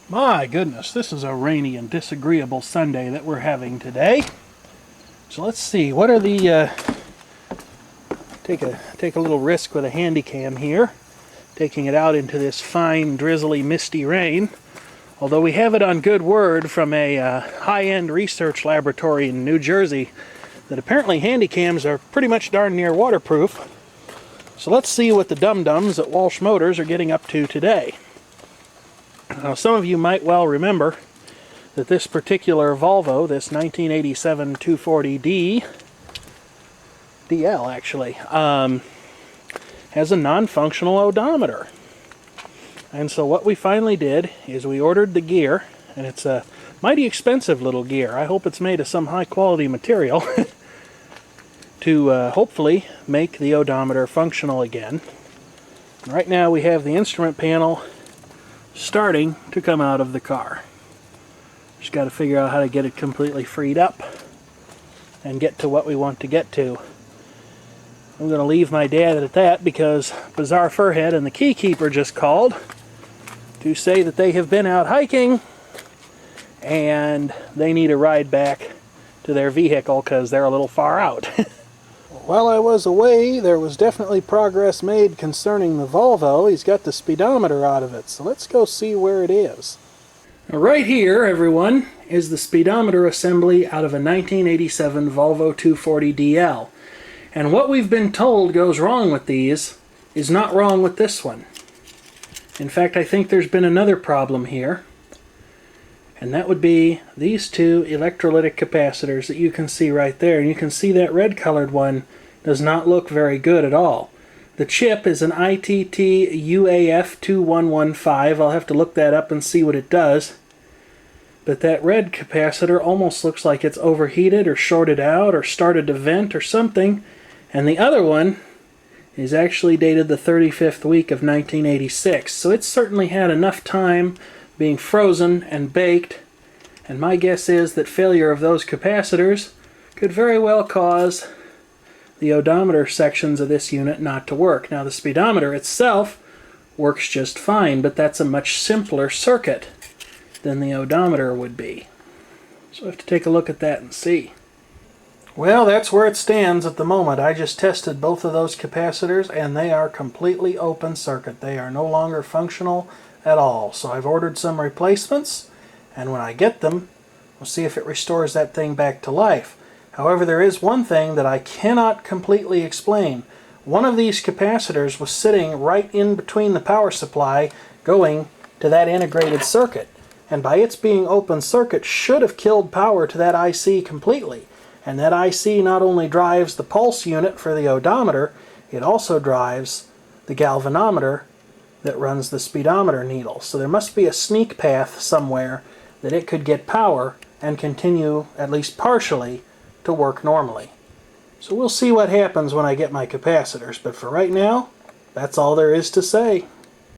My goodness, this is a rainy and disagreeable Sunday that we're having today. So let's see, what are the take a little risk with a handy cam here, taking it out into this fine, drizzly, misty rain. Although we have it on good word from a high-end research laboratory in New Jersey that apparently handy cams are pretty much darn near waterproof. So let's see what the dum-dums at Walsh Motors are getting up to today. Now, some of you might well remember that this particular Volvo, this 1987 240D, DL actually, has a non-functional odometer. And so what we finally did is we ordered the gear, and it's a mighty expensive little gear. I hope it's made of some high-quality material to hopefully make the odometer functional again. And right now we have the instrument panel starting to come out of the car. Just got to figure out how to get it completely freed up and get to what we want to get to. I'm going to leave my dad at that because Bizarre Furhead and the Key Keeper just called to say that they have been out hiking and they need a ride back to their vehicle because they're a little far out. While I was away, there was definitely progress made concerning the Volvo. He's got the speedometer out of it, so let's go see where it is. Now, right here, everyone, is the speedometer assembly out of a 1987 Volvo 240DL. And what we've been told goes wrong with these is not wrong with this one. In fact, I think there's been another problem here, and that would be these two electrolytic capacitors that you can see right there. And you can see that red colored one does not look very good at all. The chip is an ITT UAF 2115. I'll have to look that up and see what it does. But that red capacitor almost looks like it's overheated or shorted out or started to vent or something. And the other one is actually dated the 35th week of 1986. So it's certainly had enough time being frozen and baked, and my guess is that failure of those capacitors could very well cause the odometer sections of this unit not to work. Now, the speedometer itself works just fine, but that's a much simpler circuit than the odometer would be. So I have to take a look at that and see. Well, that's where it stands at the moment. I just tested both of those capacitors and they are completely open circuit. They are no longer functional at all. So I've ordered some replacements, and when I get them, we'll see if it restores that thing back to life. However, there is one thing that I cannot completely explain. One of these capacitors was sitting right in between the power supply going to that integrated circuit, and by its being open circuit should have killed power to that IC completely. And that IC not only drives the pulse unit for the odometer, it also drives the galvanometer that runs the speedometer needle. So there must be a sneak path somewhere that it could get power and continue, at least partially, to work normally. So we'll see what happens when I get my capacitors, but for right now, that's all there is to say.